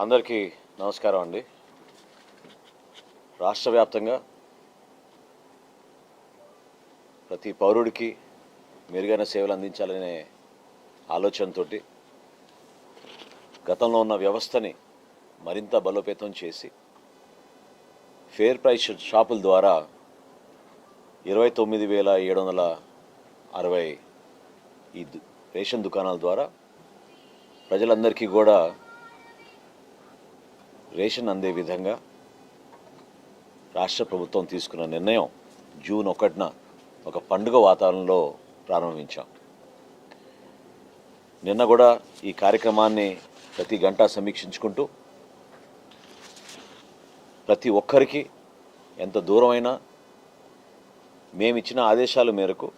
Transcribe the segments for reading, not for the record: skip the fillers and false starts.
అందరికీ నమస్కారం అండి. రాష్ట్ర వ్యాప్తంగా ప్రతి పౌరుడికి మెరుగైన సేవలు అందించాలనే ఆలోచనతో గతంలో ఉన్న వ్యవస్థని మరింత బలోపేతం చేసి ఫేర్ ప్రైస్ షాపుల ద్వారా 29,760 ఈ రేషన్ దుకాణాల ద్వారా ప్రజలందరికీ కూడా రేషన్ అందే విధంగా రాష్ట్ర ప్రభుత్వం తీసుకున్న నిర్ణయం జూన్ 1న ఒక పండుగ వాతావరణంలో ప్రారంభించాం. నిన్న కూడా ఈ కార్యక్రమాన్ని ప్రతి గంట సమీక్షించుకుంటూ ప్రతి ఒక్కరికి ఎంత దూరమైనా మేమిచ్చిన ఆదేశాల మేరకు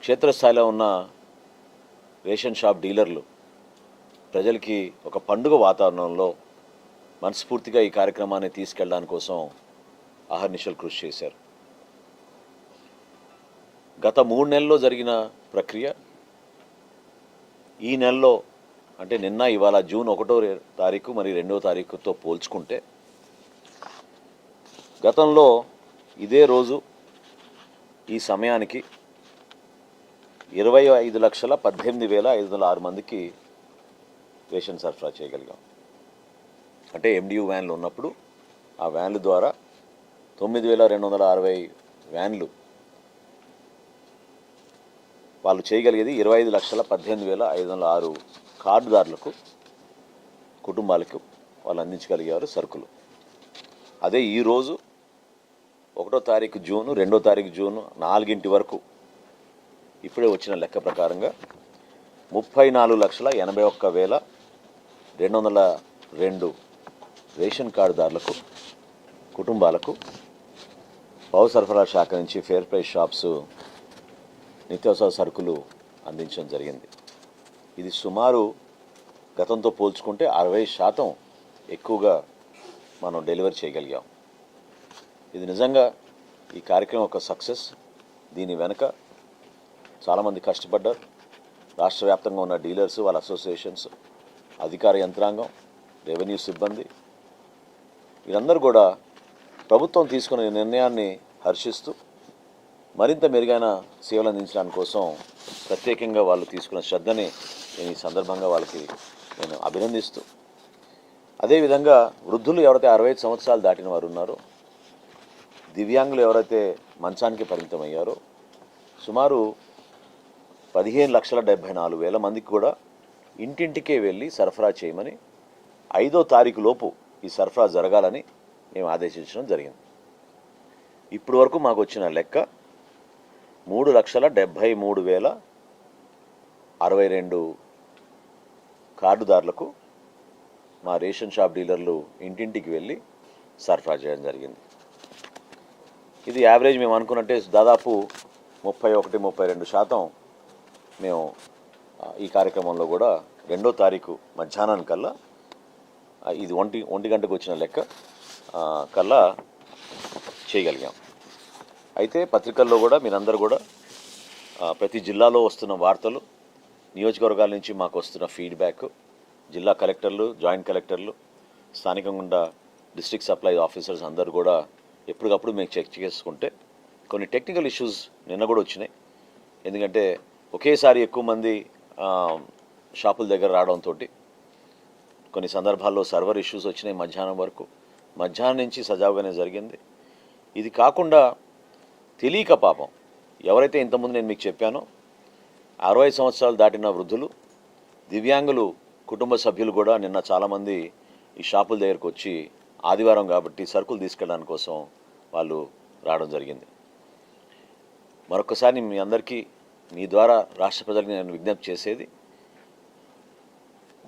క్షేత్రస్థాయిలో ఉన్న రేషన్ షాప్ డీలర్లు ప్రజలకి ఒక పండుగ వాతావరణంలో మనస్ఫూర్తిగా ఈ కార్యక్రమాన్ని తీసుకెళ్ళడానికి కోసం అహర్నిశలు కృషి చేశారు. గత 3 నెలల్లో జరిగిన ప్రక్రియ ఈ నెలలో అంటే నిన్న ఇవాళ జూన్ 1వ తారీఖు మరి 2వ తారీఖుతో పోల్చుకుంటే గతంలో ఇదే రోజు ఈ సమయానికి 25,18,506 మందికి రేషన్ సరఫరా చేయగలిగాం. అంటే MDU వ్యాన్లు ఉన్నప్పుడు ఆ వ్యాన్ల ద్వారా 9,260 వ్యాన్లు వాళ్ళు చేయగలిగేది 25,18,506 కార్డుదారులకు కుటుంబాలకు వాళ్ళు అందించగలిగారు సరుకులు. అదే ఈరోజు 1వ తారీఖు జూను 2వ తారీఖు జూను 4 వరకు ఇప్పుడే వచ్చిన లెక్క ప్రకారంగా 34,81,202 రేషన్ కార్డుదారులకు కుటుంబాలకు పౌర సరఫరా శాఖ నుంచి ఫేర్ ప్రైస్ షాప్స్ నిత్యావసర సరుకులు అందించడం జరిగింది. ఇది సుమారు గతంతో పోల్చుకుంటే 60% ఎక్కువగా మనం డెలివరీ చేయగలిగాం. ఇది నిజంగా ఈ కార్యక్రమం ఒక సక్సెస్. దీని వెనుక చాలామంది కష్టపడ్డారు. రాష్ట్ర వ్యాప్తంగా ఉన్న డీలర్స్, వాళ్ళ అసోసియేషన్స్, అధికార యంత్రాంగం, రెవెన్యూ సిబ్బంది వీరందరూ కూడా ప్రభుత్వం తీసుకున్న నిర్ణయాన్ని హర్షిస్తూ మరింత మెరుగైన సేవలు అందించడానికి కోసం ప్రత్యేకంగా వాళ్ళు తీసుకున్న శ్రద్ధని నేను ఈ సందర్భంగా వాళ్ళకి నేను అభినందిస్తూ, అదేవిధంగా వృద్ధులు ఎవరైతే 65 సంవత్సరాలు దాటిన వారు ఉన్నారో, దివ్యాంగులు ఎవరైతే మంచానికి పరిమితమయ్యారో సుమారు 15,74,000 మందికి కూడా ఇంటింటికే వెళ్ళి సరఫరా చేయమని 5వ తారీఖు లోపు ఈ సరఫరా జరగాలని మేము ఆదేశించడం జరిగింది. ఇప్పటి వరకు మాకు వచ్చిన లెక్క 3,73,062 కార్డుదారులకు మా రేషన్ షాప్ డీలర్లు ఇంటింటికి వెళ్ళి సరఫరా చేయడం జరిగింది. ఇది యావరేజ్ మేము అనుకున్నట్టే దాదాపు 31-32% మేము ఈ కార్యక్రమంలో కూడా 2వ తారీఖు మధ్యాహ్నానికల్లా ఇది ఒంటి గంటకు వచ్చిన లెక్క కల్లా చేయగలిగాం. అయితే పత్రికల్లో కూడా మీరందరూ కూడా ప్రతి జిల్లాలో వస్తున్న వార్తలు, నియోజకవర్గాల నుంచి మాకు వస్తున్న ఫీడ్బ్యాక్, జిల్లా కలెక్టర్లు, జాయింట్ కలెక్టర్లు, స్థానికంగా డిస్ట్రిక్ట్ సప్లై ఆఫీసర్స్ అందరూ కూడా ఎప్పటికప్పుడు మేము చెక్ చేసుకుంటే కొన్ని టెక్నికల్ ఇష్యూస్ నిన్న కూడా వచ్చినాయి. ఎందుకంటే ఒకేసారి ఎక్కువ మంది షాపుల దగ్గర రావడంతో కొన్ని సందర్భాల్లో సర్వర్ ఇష్యూస్ వచ్చినాయి. మధ్యాహ్నం నుంచి సజావుగానే జరిగింది. ఇది కాకుండా తెలియక పాపం ఎవరైతే ఇంతకుముందు నేను మీకు చెప్పానో 65 సంవత్సరాలు దాటిన వృద్ధులు, దివ్యాంగులు కుటుంబ సభ్యులు కూడా నిన్న చాలామంది ఈ షాపుల దగ్గరకు వచ్చి ఆదివారం కాబట్టి సరుకులు తీసుకెళ్ళడానికి కోసం వాళ్ళు రావడం జరిగింది. మరొకసారి మీ అందరికీ మీ ద్వారా రాష్ట్ర ప్రజలకు నేను విజ్ఞప్తి చేసేది,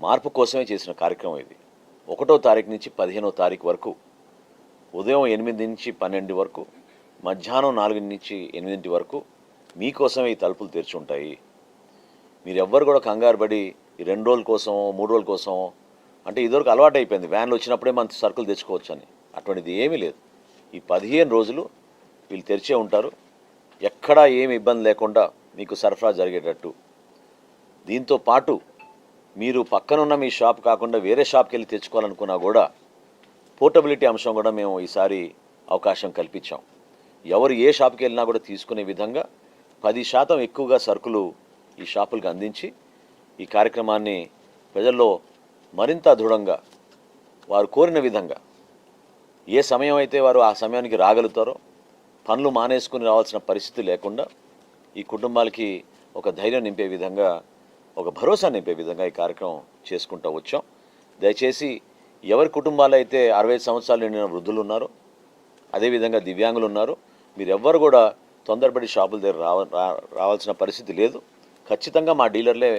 మార్పు కోసమే చేసిన కార్యక్రమం ఇది. 1వ తారీఖు నుంచి 15వ తారీఖు వరకు ఉదయం 8 నుంచి 12 వరకు, మధ్యాహ్నం 4 నుంచి 8 వరకు మీకోసమే ఈ తలుపులు తెరిచి ఉంటాయి. మీరు ఎవ్వరు కూడా కంగారు పడి ఈ 2 రోజుల కోసమో 3 రోజుల కోసమో, అంటే ఇదివరకు అలవాటు అయిపోయింది వ్యాన్లు వచ్చినప్పుడే మన సరుకులు తెచ్చుకోవచ్చు అని. అటువంటిది ఏమీ లేదు. ఈ 15 రోజులు వీళ్ళు తెరిచే ఉంటారు. ఎక్కడా ఏమి ఇబ్బంది లేకుండా మీకు సరఫరా జరిగేటట్టు. దీంతో పాటు మీరు పక్కనున్న మీ షాప్ కాకుండా వేరే షాప్కి వెళ్ళి తెచ్చుకోవాలనుకున్నా కూడా పోర్టబిలిటీ అంశం కూడా మేము ఈసారి అవకాశం కల్పించాం. ఎవరు ఏ షాప్కి వెళ్ళినా కూడా తీసుకునే విధంగా 10% ఎక్కువగా సరుకులు ఈ షాపులకు అందించి ఈ కార్యక్రమాన్ని ప్రజల్లో మరింత దృఢంగా వారు కోరిన విధంగా ఏ సమయం అయితే వారు ఆ సమయానికి రాగలుగుతారో పనులు మానేసుకుని రావాల్సిన పరిస్థితి లేకుండా ఈ కుటుంబాలకి ఒక ధైర్యం నింపే విధంగా, ఒక భరోసా నింపే విధంగా ఈ కార్యక్రమం చేసుకుంటూ వచ్చాం. దయచేసి ఎవరి కుటుంబాలు అయితే 65 సంవత్సరాలు నిండిన వృద్ధులు ఉన్నారో, అదేవిధంగా దివ్యాంగులు ఉన్నారు, మీరు ఎవ్వరు కూడా తొందరపడి షాపుల దగ్గర రావాల్సిన పరిస్థితి లేదు. ఖచ్చితంగా మా డీలర్లే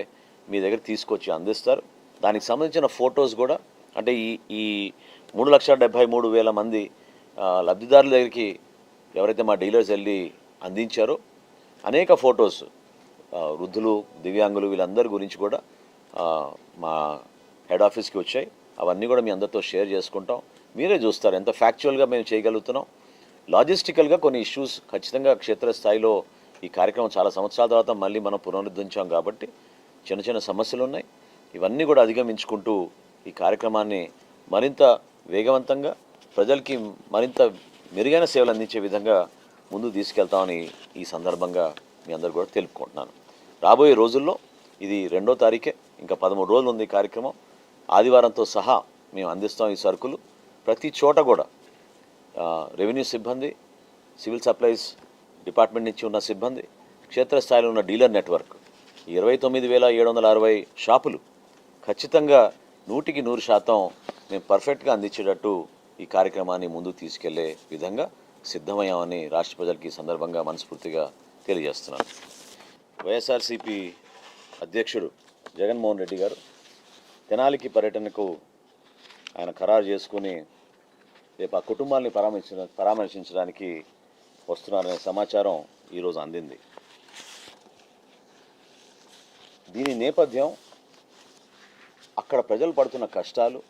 మీ దగ్గర తీసుకొచ్చి అందిస్తారు. దానికి సంబంధించిన ఫొటోస్ కూడా, అంటే ఈ 3,73,000 మంది లబ్ధిదారుల దగ్గరికి ఎవరైతే మా డీలర్స్ వెళ్ళి అందించారో అనేక ఫొటోస్ వృద్ధులు, దివ్యాంగులు వీళ్ళందరి గురించి కూడా మా హెడ్ ఆఫీస్కి వచ్చాయి. అవన్నీ కూడా మీ అందరితో షేర్ చేసుకుంటాం. మీరే చూస్తారు ఎంత ఫ్యాక్చువల్గా మేము చేయగలుగుతున్నాం. లాజిస్టికల్గా కొన్ని ఇష్యూస్ ఖచ్చితంగా క్షేత్రస్థాయిలో ఈ కార్యక్రమం చాలా సంవత్సరాల తర్వాత మళ్ళీ మనం పునరుద్ధరించాం కాబట్టి చిన్న చిన్న సమస్యలు ఉన్నాయి. ఇవన్నీ కూడా అధిగమించుకుంటూ ఈ కార్యక్రమాన్ని మరింత వేగవంతంగా ప్రజలకి మరింత మెరుగైన సేవలు అందించే విధంగా ముందుకు తీసుకెళ్తామని ఈ సందర్భంగా మీ అందరు కూడా తెలుపుకుంటున్నాను. రాబోయే రోజుల్లో ఇది 2వ తారీఖే, ఇంకా 13 రోజులు ఉంది ఈ కార్యక్రమం. ఆదివారంతో సహా మేము అందిస్తాం ఈ సరుకులు. ప్రతి చోట కూడా రెవెన్యూ సిబ్బంది, సివిల్ సప్లైస్ డిపార్ట్మెంట్ నుంచి ఉన్న సిబ్బంది, క్షేత్రస్థాయిలో ఉన్న డీలర్ నెట్వర్క్ 29,760 షాపులు ఖచ్చితంగా 100% మేము పర్ఫెక్ట్గా అందించేటట్టు ఈ కార్యక్రమాన్ని ముందుకు తీసుకెళ్లే విధంగా సిద్ధమయ్యామని రాష్ట్ర ప్రజలకి ఈ సందర్భంగా మనస్ఫూర్తిగా తెలియజేస్తున్నాను. వైఎస్ఆర్సీపీ అధ్యక్షుడు జగన్మోహన్ రెడ్డి గారు తెనాలికి పర్యటనకు ఆయన ఖరారు చేసుకుని రేపు ఆ కుటుంబాన్ని పరామర్శించడానికి వస్తున్నారనే సమాచారం ఈరోజు అందింది. దీని నేపథ్యం అక్కడ ప్రజలు పడుతున్న కష్టాలు,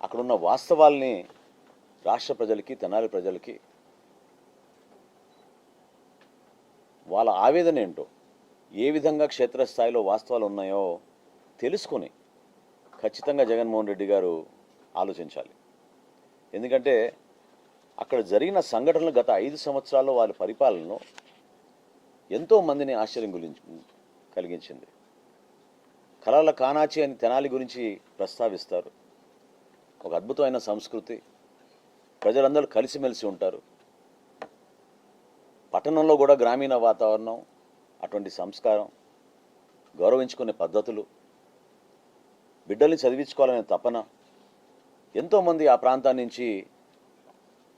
అక్కడున్న వాస్తవాల్ని రాష్ట్ర ప్రజలకి, తెనాలి ప్రజలకి వాళ్ళ ఆవేదన ఏంటో, ఏ విధంగా క్షేత్రస్థాయిలో వాస్తవాలు ఉన్నాయో తెలుసుకుని ఖచ్చితంగా జగన్మోహన్ రెడ్డి గారు ఆలోచించాలి. ఎందుకంటే అక్కడ జరిగిన సంఘటనలు గత 5 సంవత్సరాల్లో వాళ్ళ పరిపాలనలో ఎంతోమందిని ఆశ్చర్యం కలిగించింది. కళల కానాచి అని తెనాలి గురించి ప్రస్తావిస్తారు. ఒక అద్భుతమైన సంస్కృతి, ప్రజలందరూ కలిసిమెలిసి ఉంటారు. పట్టణంలో కూడా గ్రామీణ వాతావరణం, అటువంటి సంస్కారం, గౌరవించుకునే పద్ధతులు, బిడ్డల్ని చదివించుకోవాలనే తపన, ఎంతోమంది ఆ ప్రాంతాన్ని నుంచి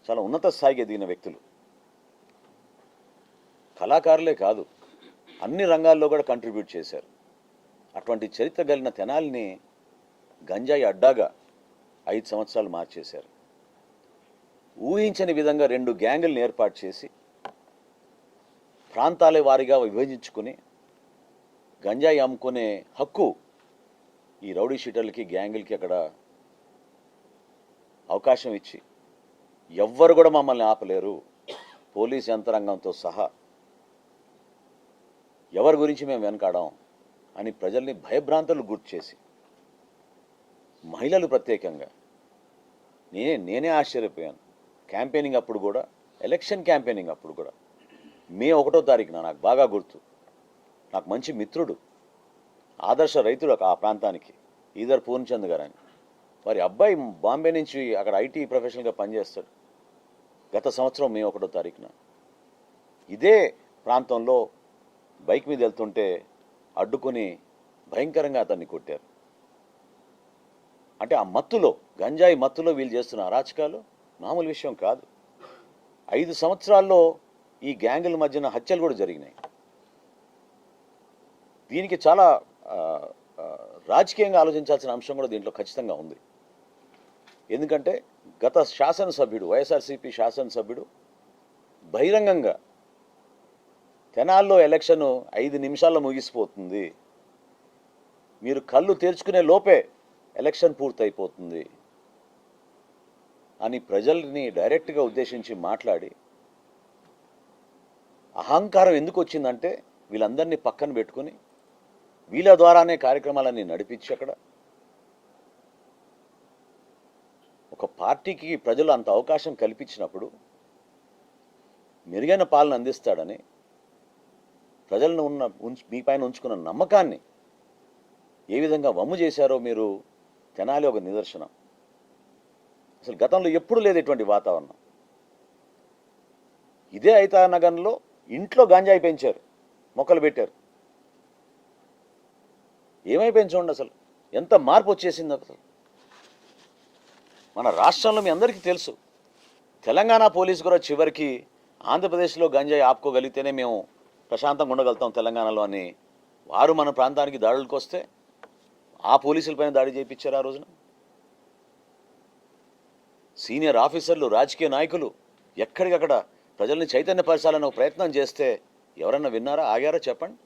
చాలా ఉన్నత స్థాయికి ఎదిగిన వ్యక్తులు, కళాకారులే కాదు అన్ని రంగాల్లో కూడా కంట్రిబ్యూట్ చేశారు. అటువంటి చరిత్ర కలిగిన తెనాలిని గంజాయి అడ్డాగా 5 సంవత్సరాలు మార్చేశారు. ఊహించని విధంగా 2 గ్యాంగులను ఏర్పాటు చేసి ప్రాంతాలే వారిగా విభజించుకుని గంజాయి అమ్ముకునే హక్కు ఈ రౌడీ షీటర్లకి, గ్యాంగులకి అక్కడ అవకాశం ఇచ్చి ఎవ్వరు కూడా మమ్మల్ని ఆపలేరు, పోలీస్ యంత్రాంగంతో సహా ఎవరి గురించి మేము వెనకాడాం అని ప్రజల్ని భయభ్రాంతులు గుర్తు చేసి, మహిళలు ప్రత్యేకంగా నేనే ఆశ్చర్యపోయాను. క్యాంపెయినింగ్ అప్పుడు కూడా, ఎలక్షన్ క్యాంపెయినింగ్ అప్పుడు కూడా మే 1వ తారీఖున నాకు బాగా గుర్తు, నాకు మంచి మిత్రుడు, ఆదర్శ రైతుడు ఆ ప్రాంతానికి, ఈదర్ పూర్ణచంద్ గారు అని, వారి అబ్బాయి బాంబే నుంచి అక్కడ ఐటీ ప్రొఫెషనల్గా పనిచేస్తాడు. గత సంవత్సరం మే 1వ తారీఖున ఇదే ప్రాంతంలో బైక్ మీద వెళ్తుంటే అడ్డుకొని భయంకరంగా అతన్ని కొట్టారు. అంటే ఆ మత్తులో, గంజాయి మత్తులో వీళ్ళు చేస్తున్న అరాచకాలు మామూలు విషయం కాదు. 5 సంవత్సరాల్లో ఈ గ్యాంగుల మధ్యన హత్యలు కూడా జరిగినాయి. దీనికి చాలా రాజకీయంగా ఆలోచించాల్సిన అంశం కూడా దీంట్లో ఖచ్చితంగా ఉంది. ఎందుకంటే గత శాసనసభ్యుడు, వైఎస్ఆర్సీపీ శాసనసభ్యుడు బహిరంగంగా తెనాల్లో ఎలక్షన్ 5 నిమిషాల్లో ముగిసిపోతుంది, మీరు కళ్ళు తెరుచుకునే లోపే ఎలక్షన్ పూర్తయిపోతుంది అని ప్రజల్ని డైరెక్ట్గా ఉద్దేశించి మాట్లాడి, అహంకారం ఎందుకు వచ్చిందంటే వీళ్ళందరినీ పక్కన పెట్టుకుని వీళ్ళ ద్వారానే కార్యక్రమాలన్నీ నడిపించి అక్కడ ఒక పార్టీకి ప్రజలు అంత అవకాశం కల్పించినప్పుడు మెరుగైన పాలన అందిస్తాడని ప్రజలను మీ పైన ఉంచుకున్న నమ్మకాన్ని ఏ విధంగా వమ్ము చేశారో మీరు తెనాలి ఒక నిదర్శనం. అసలు గతంలో ఎప్పుడు లేదు ఇటువంటి వాతావరణం. ఇదే ఐతానగర్లో ఇంట్లో గంజాయి పెంచారు, మొక్కలు పెట్టారు. ఏమైపోయింది చూడండి, అసలు ఎంత మార్పు వచ్చేసింది. అసలు మన రాష్ట్రంలో మీ అందరికీ తెలుసు, తెలంగాణ పోలీసు కూడా చివరికి ఆంధ్రప్రదేశ్లో గంజాయి ఆపుకోగలిగితేనే మేము ప్రశాంతంగా ఉండగలుగుతాం తెలంగాణలో అని వారు మన ప్రాంతానికి దాడులకు వస్తే ఆ పోలీసులపైన దాడి చేయించారు. ఆ రోజున సీనియర్ ఆఫీసర్లు, రాజకీయ నాయకులు ఎక్కడికక్కడ ప్రజల్ని చైతన్యపరచాలని ఒక ప్రయత్నం చేస్తే ఎవరన్నా విన్నారా, ఆగారా చెప్పండి?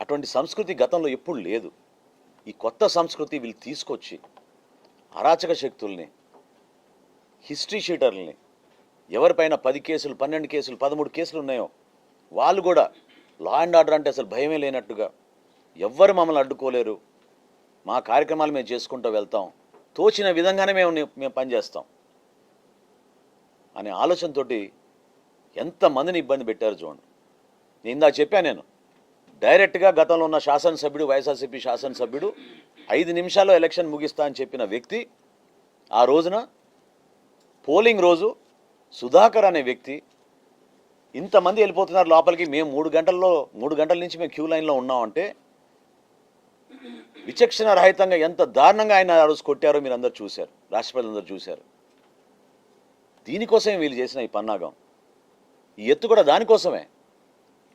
అటువంటి సంస్కృతి గతంలో ఎప్పుడు లేదు. ఈ కొత్త సంస్కృతి వీళ్ళు తీసుకొచ్చి అరాచక శక్తుల్ని, హిస్టరీ షీటర్లని, ఎవరిపైన 10 కేసులు, 12 కేసులు, 13 కేసులు ఉన్నాయో వాళ్ళు కూడా లా అండ్ ఆర్డర్ అంటే అసలు భయమే లేనట్టుగా, ఎవ్వరు మమ్మల్ని అడ్డుకోలేరు, మా కార్యక్రమాలు మేము చేసుకుంటూ వెళ్తాం, తోచిన విధంగానే మేము పనిచేస్తాం అనే ఆలోచనతోటి ఎంతమందిని ఇబ్బంది పెట్టారు చూడండి. నేను ఇందాక చెప్పాను, నేను డైరెక్ట్గా గతంలో ఉన్న శాసనసభ్యుడు, వైఎస్ఆర్సీపీ శాసనసభ్యుడు 5 నిమిషాల్లో ఎలక్షన్ ముగిస్తా అని చెప్పిన వ్యక్తి ఆ రోజున పోలింగ్ రోజు సుధాకర్ అనే వ్యక్తి ఇంతమంది వెళ్ళిపోతున్నారు లోపలికి, మేము 3 గంటల నుంచి మేము క్యూ లైన్లో ఉన్నామంటే విచక్షణ రహితంగా ఎంత దారుణంగా ఆయన ఆ రోజు కొట్టారో మీరు అందరూ చూశారు, రాష్ట్ర ప్రజలందరూ చూశారు. దీనికోసమే వీళ్ళు చేసిన ఈ పన్నాగం, ఈ ఎత్తు కూడా దానికోసమే.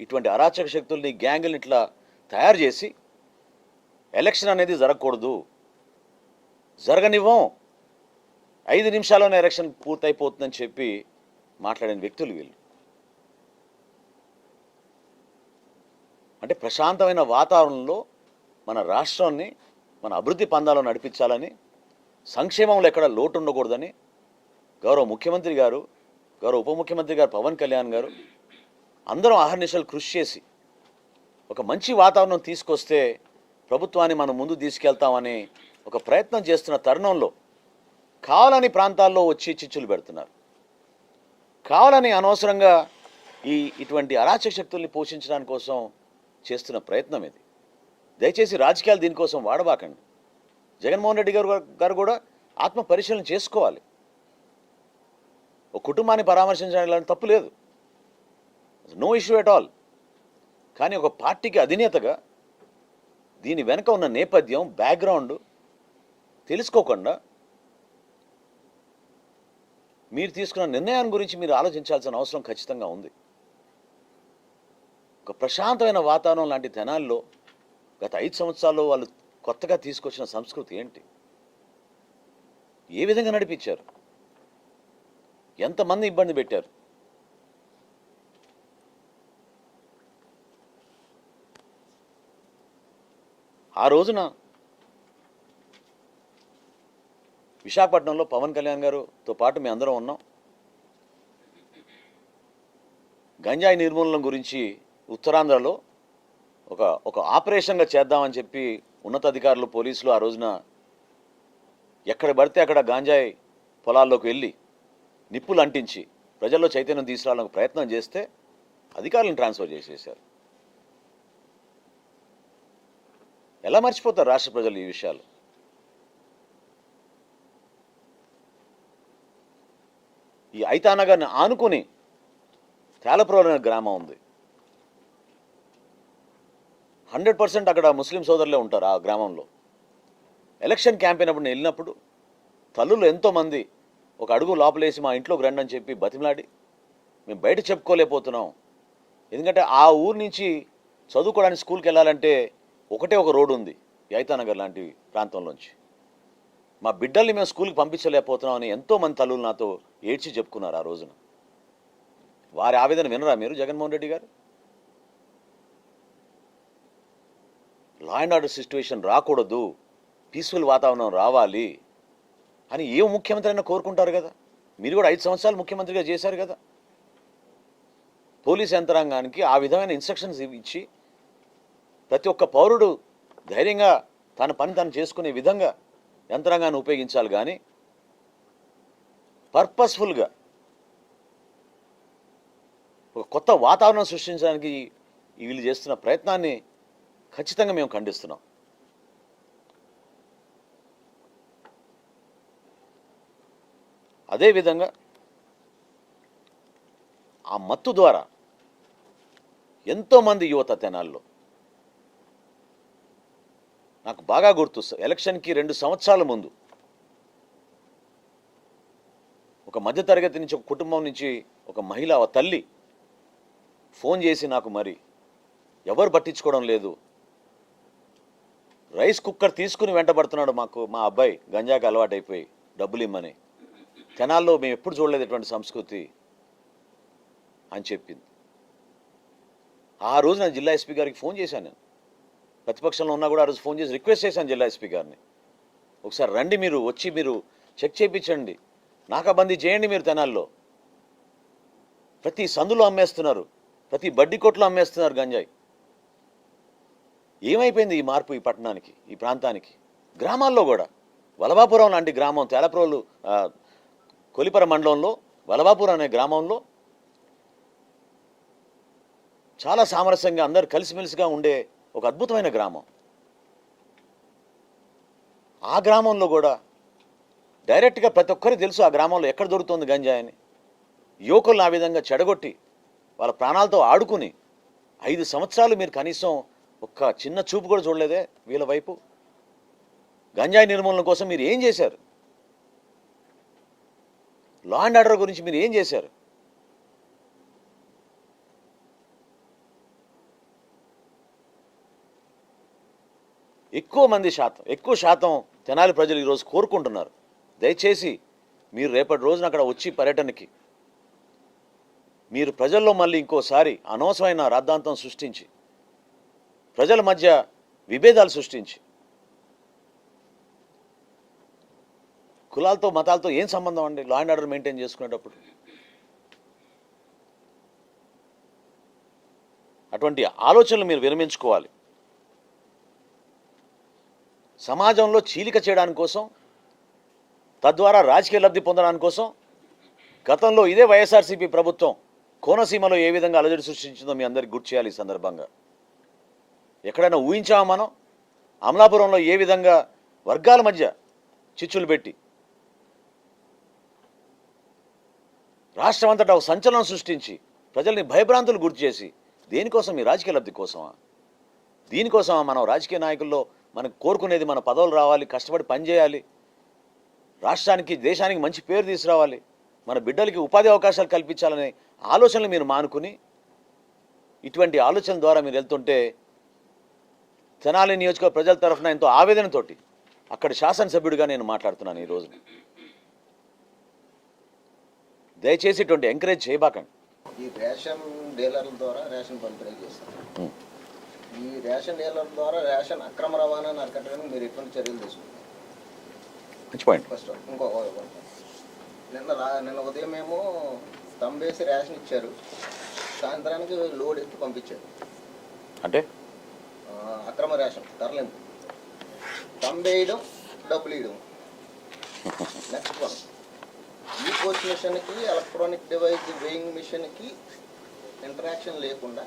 ఇటువంటి అరాచక శక్తుల్ని, గ్యాంగుల్ని ఇట్లా తయారు చేసి ఎలక్షన్ అనేది జరగకూడదు, జరగనివ్వం, 5 నిమిషాల్లోనే ఎలక్షన్ పూర్తయిపోతుందని చెప్పి మాట్లాడిన వ్యక్తులు వీళ్ళు. అంటే ప్రశాంతమైన వాతావరణంలో మన రాష్ట్రాన్ని మన అభివృద్ధి పందాలో నడిపించాలని, సంక్షేమంలో ఎక్కడ లోటు ఉండకూడదని గౌరవ ముఖ్యమంత్రి గారు, గౌరవ ఉప ముఖ్యమంత్రి గారు పవన్ కళ్యాణ్ గారు అందరం అహర్నిశలు కృషి చేసి ఒక మంచి వాతావరణం తీసుకొస్తే ప్రభుత్వాన్ని మనం ముందు తీసుకెళ్తామని ఒక ప్రయత్నం చేస్తున్న తరుణంలో కావాలని ప్రాంతాల్లో వచ్చి చిచ్చులు పెడుతున్నారు. కావాలని అనవసరంగా ఇటువంటి అరాచక శక్తుల్ని పోషించడానికి కోసం చేస్తున్న ప్రయత్నం ఇది. దయచేసి రాజకీయాలు దీనికోసం వాడబాకండి. జగన్మోహన్ రెడ్డి గారు కూడా ఆత్మ పరిశీలన చేసుకోవాలి. ఒక కుటుంబాన్ని పరామర్శించడానికి తప్పు లేదు, నో ఇష్యూ ఎట్ ఆల్. కానీ ఒక పార్టీకి అధినేతగా దీని వెనక ఉన్న నేపథ్యం, బ్యాక్గ్రౌండ్ తెలుసుకోకుండా మీరు తీసుకున్న నిర్ణయాన్ని గురించి మీరు ఆలోచించాల్సిన అవసరం ఖచ్చితంగా ఉంది. ఒక ప్రశాంతమైన వాతావరణం లాంటి తెనాల్లో గత 5 సంవత్సరాల్లో వాళ్ళు కొత్తగా తీసుకొచ్చిన సంస్కృతి ఏంటి, ఏ విధంగా నడిపించారు, ఎంతమంది ఇబ్బంది పెట్టారు. ఆ రోజున విశాఖపట్నంలో పవన్ కళ్యాణ్ గారితో పాటు మేము అందరం ఉన్నాం. గంజాయి నిర్మూలన గురించి ఉత్తరాంధ్రలో ఒక ఆపరేషన్గా చేద్దామని చెప్పి ఉన్నతాధికారులు, పోలీసులు ఆ రోజున ఎక్కడ పడితే అక్కడ గంజాయి పొలాల్లోకి వెళ్ళి నిప్పులు అంటించి ప్రజల్లో చైతన్యం తీసుకురావాలని ప్రయత్నం చేస్తే అధికారులను ట్రాన్స్ఫర్ చేసేశారు. ఎలా మర్చిపోతారు రాష్ట్ర ప్రజలు ఈ విషయాలు? ఈ ఐతానగర్ని ఆనుకుని తేలప్రోలు అనే గ్రామం ఉంది. 100% అక్కడ ముస్లిం సోదరులే ఉంటారు ఆ గ్రామంలో. ఎలక్షన్ క్యాంపెయిన్ అప్పుడు నేను వెళ్ళినప్పుడు తల్లులు ఎంతోమంది ఒక అడుగు లోపలేసి మా ఇంట్లోకి రండి అని చెప్పి బతిమలాడి, మేము బయట చెప్పుకోలేకపోతున్నాం. ఎందుకంటే ఆ ఊరు నుంచి చదువుకోవడానికి స్కూల్కి వెళ్ళాలంటే ఒకటే ఒక రోడ్డు ఉంది ఐతానగర్ లాంటి ప్రాంతంలోంచి. మా బిడ్డల్ని మేము స్కూల్కి పంపించలేకపోతున్నాం అని ఎంతోమంది తల్లులు నాతో ఏడ్చి చెప్పుకున్నారు ఆ రోజున. వారి ఆవేదన వినరా మీరు జగన్మోహన్ రెడ్డి గారు? లా అండ్ ఆర్డర్ సిచ్యువేషన్ రాకూడదు, పీస్ఫుల్ వాతావరణం రావాలి అని ఏ ముఖ్యమంత్రి అయినా కోరుకుంటారు కదా. మీరు కూడా 5 సంవత్సరాలు ముఖ్యమంత్రిగా చేశారు కదా. పోలీస్ యంత్రాంగానికి ఆ విధమైన ఇన్స్ట్రక్షన్స్ ఇచ్చి ప్రతి ఒక్క పౌరుడు ధైర్యంగా తన పని తను చేసుకునే విధంగా యంత్రాంగాన్ని ఉపయోగించాలి. కానీ పర్పస్ఫుల్గా ఒక కొత్త వాతావరణం సృష్టించడానికి వీళ్ళు చేస్తున్న ప్రయత్నాన్ని ఖచ్చితంగా మేము ఖండిస్తున్నాం. అదేవిధంగా ఆ మత్తు ద్వారా ఎంతోమంది యువత తెనాల్లో, నాకు బాగా గుర్తు, ఎలక్షన్కి 2 సంవత్సరాల ముందు ఒక మధ్యతరగతి నుంచి, ఒక కుటుంబం నుంచి ఒక మహిళ, ఒక తల్లి ఫోన్ చేసి నాకు, మరి ఎవరు పట్టించుకోవడం లేదు, రైస్ కుక్కర్ తీసుకుని వెంటబడుతున్నాడు మా అబ్బాయి గంజాకి అలవాటైపోయి డబ్బులు ఇమ్మని, తెనాల్లో మేము ఎప్పుడు చూడలేదు ఇటువంటి సంస్కృతి అని చెప్పింది. ఆ రోజు నేను జిల్లా ఎస్పీ గారికి ఫోన్ చేశాను. నేను ప్రతిపక్షంలో ఉన్నా కూడా ఆ రోజు ఫోన్ చేసి రిక్వెస్ట్ చేశాను జిల్లా ఎస్పీ గారిని, ఒకసారి రండి, మీరు వచ్చి మీరు చెక్ చేయించండి, నాకాబందీ చేయండి. మీరు తెనాల్లో ప్రతి సందులో అమ్మేస్తున్నారు, ప్రతి బడ్డీ కొట్లో అమ్మేస్తున్నారు గంజాయి. ఏమైపోయింది ఈ మార్పు ఈ పట్టణానికి, ఈ ప్రాంతానికి? గ్రామాల్లో కూడా వలభాపురం లాంటి గ్రామం, తేలప్రోలు కొలిపర మండలంలో వలభాపురం అనే గ్రామంలో చాలా సామరస్యంగా అందరు కలిసిమెలిసిగా ఉండే ఒక అద్భుతమైన గ్రామం. ఆ గ్రామంలో కూడా డైరెక్ట్గా ప్రతి ఒక్కరికి తెలుసు ఆ గ్రామంలో ఎక్కడ దొరుకుతుంది గంజాయి అని. యువకులను ఆ విధంగా చెడగొట్టి వాళ్ళ ప్రాణాలతో ఆడుకుని 5 సంవత్సరాలు మీరు కనీసం ఒక్క చిన్న చూపు కూడా చూడలేదే వీళ్ళ వైపు. గంజాయి నిర్మూలన కోసం మీరు ఏం చేశారు? లా అండ్ ఆర్డర్ గురించి మీరు ఏం చేశారు? ఎక్కువ శాతం తెనాలి ప్రజలు ఈరోజు కోరుకుంటున్నారు, దయచేసి మీరు రేపటి రోజున అక్కడ వచ్చి పర్యటనకి మీరు ప్రజల్లో మళ్ళీ ఇంకోసారి అనవసరమైన రాద్ధాంతం సృష్టించి, ప్రజల మధ్య విభేదాలు సృష్టించి, కులాలతో మతాలతో ఏం సంబంధం అండి లా అండ్ ఆర్డర్ మెయింటైన్ చేసుకునేటప్పుడు? అటువంటి ఆలోచనలు మీరు విరమించుకోవాలి. సమాజంలో చీలిక చేయడానికి కోసం, తద్వారా రాజకీయ లబ్ధి పొందడానికి కోసం గతంలో ఇదే వైఎస్ఆర్సీపీ ప్రభుత్వం కోనసీమలో ఏ విధంగా అలజడి సృష్టించిందో మీ అందరికీ గుర్తు చేయాలి. ఈ సందర్భంగా ఎక్కడైనా ఊహించామా మనం? అమలాపురంలో ఏ విధంగా వర్గాల మధ్య చిచ్చులు పెట్టి రాష్ట్రం అంతటా ఒక సంచలనం సృష్టించి ప్రజల్ని భయభ్రాంతులు గుర్తు చేసి, దేనికోసం? ఈ రాజకీయ లబ్ధి కోసమా? దీనికోసమా మనం రాజకీయ నాయకుల్లో మనకు కోరుకునేది? మన పదవులు రావాలి, కష్టపడి పనిచేయాలి, రాష్ట్రానికి దేశానికి మంచి పేరు తీసుకురావాలి, మన బిడ్డలకి ఉపాధి అవకాశాలు కల్పించాలనే ఆలోచనలు మీరు మానుకుని ఇటువంటి ఆలోచనల ద్వారా మీరు వెళ్తుంటే తెనాలి నియోజకవర్గ ప్రజల తరఫున ఎంతో ఆవేదనతోటి అక్కడ శాసనసభ్యుడిగా నేను మాట్లాడుతున్నాను ఈరోజు. దయచేసి ఇటువంటి ఎంకరేజ్ చేయబాకండి. ఈ రేషన్ డీలర్ల ద్వారా రేషన్ పంపిణీ చేస్తారు. ఈ రేషన్ డీలర్ల ద్వారా రేషన్ అక్రమ రవాణాను అరికట్టడానికి మీరు ఎటువంటి చర్యలు తీసుకుంటారు? మంచి పాయింట్. ఫస్ట్ నిన్న ఉదయం మేము తంబేసి రేషన్ ఇచ్చారు, సాయంత్రానికి లోడ్ ఎత్తి పంపించారు. అంటే అక్రమ రేషన్ తరలింపు, తంబేయడం, డబ్బులు ఇవ్వడం. నెక్స్ట్ వన్, ఈ పోస్ట్ మిషన్కి ఎలక్ట్రానిక్ డివైస్ వెయింగ్ మిషన్కి ఇంటరాక్షన్ లేకుండా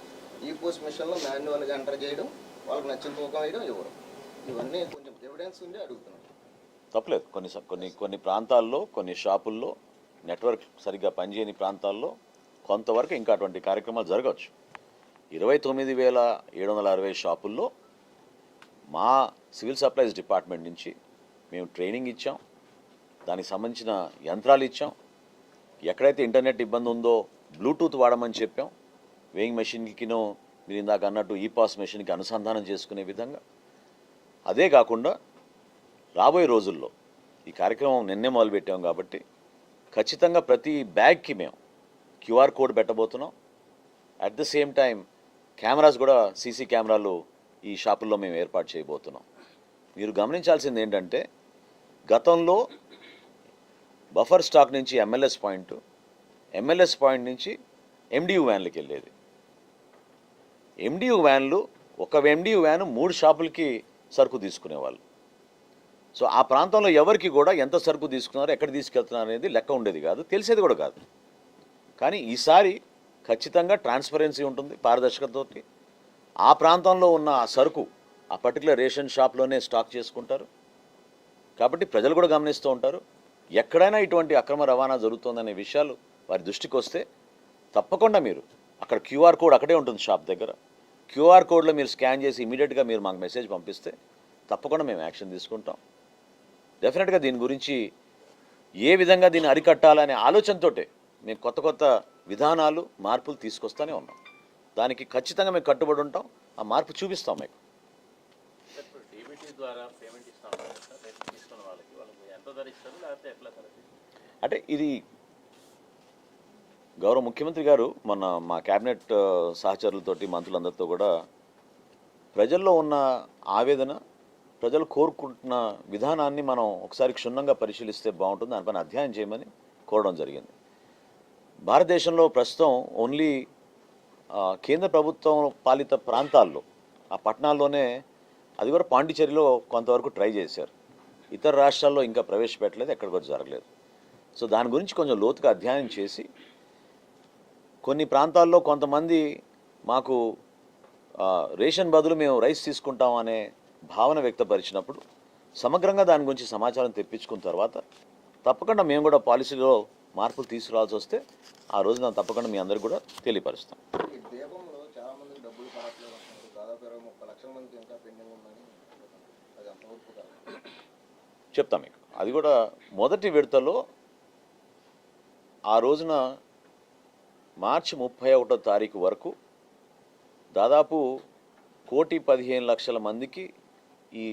ఈ పోస్ట్ మిషన్లో మాన్యువల్గా ఎంటర్ చేయడం, వాళ్ళకి నచ్చిన తూకం వేయడం, ఇవ్వడం. ఇవన్నీ కొంచెం ఎవిడెన్స్ ఉండి అడుగుతున్నాం. తప్పలేదు. కొన్ని ప్రాంతాల్లో, కొన్ని షాపుల్లో నెట్వర్క్ సరిగ్గా పనిచేయని ప్రాంతాల్లో కొంతవరకు ఇంకా అటువంటి కార్యక్రమాలు జరగవచ్చు. 29,760 షాపుల్లో మా సివిల్ సప్లైస్ డిపార్ట్మెంట్ నుంచి మేము ట్రైనింగ్ ఇచ్చాం, దానికి సంబంధించిన యంత్రాలు ఇచ్చాం. ఎక్కడైతే ఇంటర్నెట్ ఇబ్బంది ఉందో బ్లూటూత్ వాడమని చెప్పాం. వేయింగ్ మెషిన్కినో మీరు ఇందాక అన్నట్టు ఈపాస్ మెషిన్కి అనుసంధానం చేసుకునే విధంగా. అదే కాకుండా రాబోయే రోజుల్లో ఈ కార్యక్రమం నిన్నే మొదలుపెట్టాం కాబట్టి ఖచ్చితంగా ప్రతి బ్యాగ్కి మేము క్యూఆర్ కోడ్ పెట్టబోతున్నాం. At the same time cameras కూడా, సీసీ కెమెరాలు ఈ షాపుల్లో మేము ఏర్పాటు చేయబోతున్నాం. మీరు గమనించాల్సింది ఏంటంటే, గతంలో బఫర్ స్టాక్ నుంచి ఎంఎల్ఎస్ పాయింట్, ఎంఎల్ఎస్ పాయింట్ నుంచి ఎండియు వ్యాన్లకి వెళ్ళేది. ఎండియు వ్యాన్లు, ఒక ఎండియు వ్యాను 3 షాపులకి సరుకు తీసుకునేవాళ్ళు. సో ఆ ప్రాంతంలో ఎవరికి కూడా ఎంత సరుకు తీసుకున్నారో, ఎక్కడ తీసుకెళ్తున్నారు అనేది లెక్క ఉండేది కాదు, తెలిసేది కూడా కాదు. కానీ ఈసారి ఖచ్చితంగా ట్రాన్స్పరెన్సీ ఉంటుంది, పారదర్శకతతోటి. ఆ ప్రాంతంలో ఉన్న ఆ సరుకు ఆ పర్టికులర్ రేషన్ షాప్లోనే స్టాక్ చేసుకుంటారు. కాబట్టి ప్రజలు కూడా గమనిస్తూ ఉంటారు. ఎక్కడైనా ఇటువంటి అక్రమ రవాణా జరుగుతుందనే విషయాలు వారి దృష్టికి వస్తే తప్పకుండా మీరు అక్కడ క్యూఆర్ కోడ్ అక్కడే ఉంటుంది షాప్ దగ్గర. క్యూఆర్ కోడ్లో మీరు స్కాన్ చేసి ఇమీడియట్గా మీరు మాకు మెసేజ్ పంపిస్తే తప్పకుండా మేము యాక్షన్ తీసుకుంటాం. డెఫినెట్గా దీని గురించి ఏ విధంగా దీన్ని అరికట్టాలనే ఆలోచనతోటే మేము కొత్త కొత్త విధానాలు, మార్పులు తీసుకొస్తూనే ఉన్నాం. దానికి ఖచ్చితంగా మేము కట్టుబడి ఉంటాం. ఆ మార్పు చూపిస్తాం మీకు. అంటే ఇది గౌరవ ముఖ్యమంత్రి గారు మొన్న మా క్యాబినెట్ సహచరులతోటి, మంత్రులందరితో కూడా ప్రజల్లో ఉన్న ఆవేదన, ప్రజలు కోరుకుంటున్న విధానాన్ని మనం ఒకసారి క్షుణ్ణంగా పరిశీలిస్తే బాగుంటుంది, దానిపైన అధ్యయనం చేయమని కోరడం జరిగింది. భారతదేశంలో ప్రస్తుతం ఓన్లీ కేంద్ర ప్రభుత్వం పాలిత ప్రాంతాల్లో, ఆ పట్టణాల్లోనే, అది కూడా పాండిచేరిలో కొంతవరకు ట్రై చేశారు. ఇతర రాష్ట్రాల్లో ఇంకా ప్రవేశపెట్టలేదు, ఎక్కడ కూడా జరగలేదు. సో దాని గురించి కొంచెం లోతుగా అధ్యయనం చేసి, కొన్ని ప్రాంతాల్లో కొంతమంది మాకు రేషన్ బదులు మేము రైస్ తీసుకుంటాం అనే భావన వ్యక్తపరిచినప్పుడు సమగ్రంగా దాని గురించి సమాచారం తెప్పించుకున్న తర్వాత తప్పకుండా మేము కూడా పాలసీలో మార్పులు తీసుకురావాల్సి వస్తే ఆ రోజున తప్పకుండా మీ అందరికీ కూడా తెలియపరుస్తాం. ఈ దీపంలో చాలా మందికి డబ్బులు పడట్లేదు అంటున్నారు. దాదాపు 30 లక్షల మందికి ఇంకా పెండింగ్ ఉందని. అది అంతవరకు కాదు. చెప్తాం మీకు. అది కూడా మొదటి విడతలో ఆ రోజున మార్చి 31వ తారీఖు వరకు దాదాపు 1,15,00,000 మందికి ఈ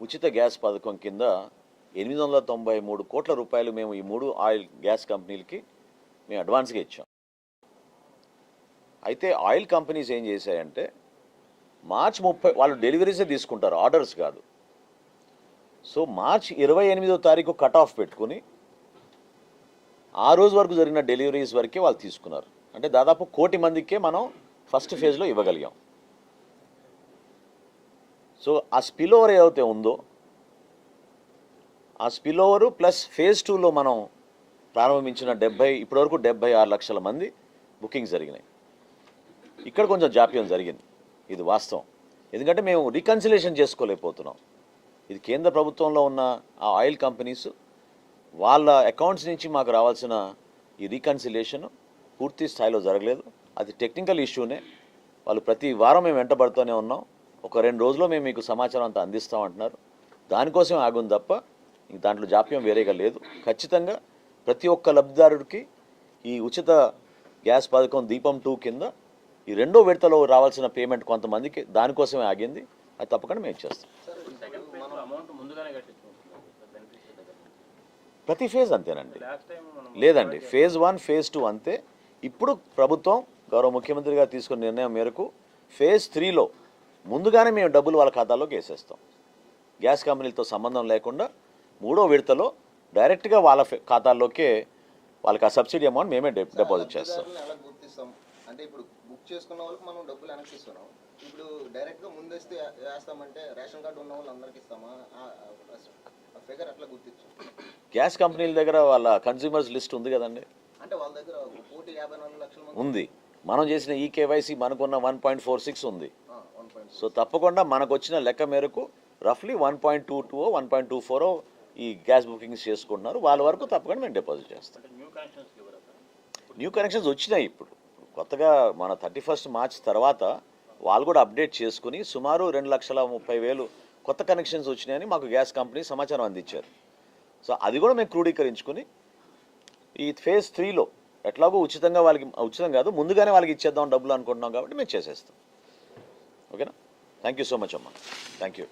ఉచిత గ్యాస్ పథకం కింద 893 కోట్ల రూపాయలు మేము ఈ 3 ఆయిల్ గ్యాస్ కంపెనీలకి మేము అడ్వాన్స్గా ఇచ్చాం. అయితే ఆయిల్ కంపెనీస్ ఏం చేశాయంటే మార్చి 30 వాళ్ళు డెలివరీసే తీసుకుంటారు, ఆర్డర్స్ కాదు. సో మార్చి 28వ తారీఖు కట్ ఆఫ్ పెట్టుకుని ఆ రోజు వరకు జరిగిన డెలివరీస్ వరకే వాళ్ళు తీసుకున్నారు. అంటే దాదాపు 1 కోటి మందికే మనం ఫస్ట్ ఫేజ్లో ఇవ్వగలిగాం. సో ఆ స్పిల్ ఓవర్ ఏదైతే ఉందో, ఆ స్పిల్ ఓవరు ప్లస్ ఫేజ్ 2లో మనం ప్రారంభించిన ఇప్పటివరకు 76 లక్షల మంది బుకింగ్స్ జరిగినాయి. ఇక్కడ కొంచెం జాప్యం జరిగింది, ఇది వాస్తవం. ఎందుకంటే మేము రీకన్సిలేషన్ చేసుకోలేకపోతున్నాం. ఇది కేంద్ర ప్రభుత్వంలో ఉన్న ఆ ఆయిల్ కంపెనీస్ వాళ్ళ అకౌంట్స్ నుంచి మాకు రావాల్సిన ఈ రీకన్సిలేషన్ పూర్తి స్థాయిలో జరగలేదు. అది టెక్నికల్ ఇష్యూనే. వాళ్ళు ప్రతి వారం మేము వెంటబడుతూనే ఉన్నాం. ఒక 2 రోజుల్లో మేము మీకు సమాచారం అంతా అందిస్తామంటున్నారు. దానికోసం ఆగుంది తప్ప ఇంక దాంట్లో జాప్యం వేరేగా లేదు. ఖచ్చితంగా ప్రతి ఒక్క లబ్ధిదారుడికి ఈ ఉచిత గ్యాస్ పథకం దీపం 2 కింద ఈ 2వ విడతలో రావాల్సిన పేమెంట్ కొంతమందికి దానికోసమే ఆగింది. అది తప్పకుండా మేము ఇచ్చేస్తాం. ప్రతి ఫేజ్ అంతేనండి. లేదండి, ఫేజ్ 1 ఫేజ్ 2 అంతే. ఇప్పుడు ప్రభుత్వం గౌరవ ముఖ్యమంత్రి గారు తీసుకున్న నిర్ణయం మేరకు ఫేజ్ 3లో ముందుగానే మేము డబ్బులు వాళ్ళ ఖాతాలోకి వేసేస్తాం. గ్యాస్ కంపెనీలతో సంబంధం లేకుండా 3వ విడతలో డైరెక్ట్గా వాళ్ళ ఖాతాల్లోకే వాళ్ళకి ఆ సబ్సిడీ అమౌంట్ మేమే డిపాజిట్ చేస్తాం. ఎలా గుర్తిస్తాం అంటే ఇప్పుడు బుక్ చేసుకున్న వాళ్ళకి మనం డబ్బులు వెనక్కి ఇస్తున్నాం. ఇప్పుడు డైరెక్ట్గా ముందేస్తే వేస్తామంటే రేషన్ కార్డు ఉన్న వాళ్ళు అందరికి ఇస్తామా? ఆ ఫిగర్ ఎట్లా గుర్తించాం? గ్యాస్ కంపెనీల దగ్గర వాళ్ళ కన్స్యూమర్స్ లిస్ట్ ఉంది కదండి. అంటే వాళ్ళ దగ్గర 1,54 లక్షల మంది ఉంది. మనం చేసిన ఈ కేవైసీ మనకున్న 1.46 ఉంది. 1.2. సో తప్పకుండా మనకు వచ్చిన లెక్క మేరకు రఫ్లీ 1.22 1.24 ఈ గ్యాస్ బుకింగ్స్ చేసుకుంటున్నారు. వాళ్ళ వరకు తప్పకుండా మేము డిపాజిట్ చేస్తాం. న్యూ కనెక్షన్స్ వచ్చినాయి. ఇప్పుడు కొత్తగా మన 31 మార్చ్ తర్వాత వాళ్ళు కూడా అప్డేట్ చేసుకుని సుమారు 2,30,000 కొత్త కనెక్షన్స్ వచ్చినాయని మాకు గ్యాస్ కంపెనీ సమాచారం అందించారు. సో అది కూడా మేము క్రోడీకరించుకుని ఈ ఫేజ్ 3లో ఎట్లాగో ఉచితంగా వాళ్ళకి, ఉచితం కాదు ముందుగానే వాళ్ళకి ఇచ్చేద్దాం డబ్బులు అనుకుంటున్నాం కాబట్టి మేము చేసేస్తాం. ఓకేనా? థ్యాంక్ యూ సో మచ్ అమ్మా. Thank you.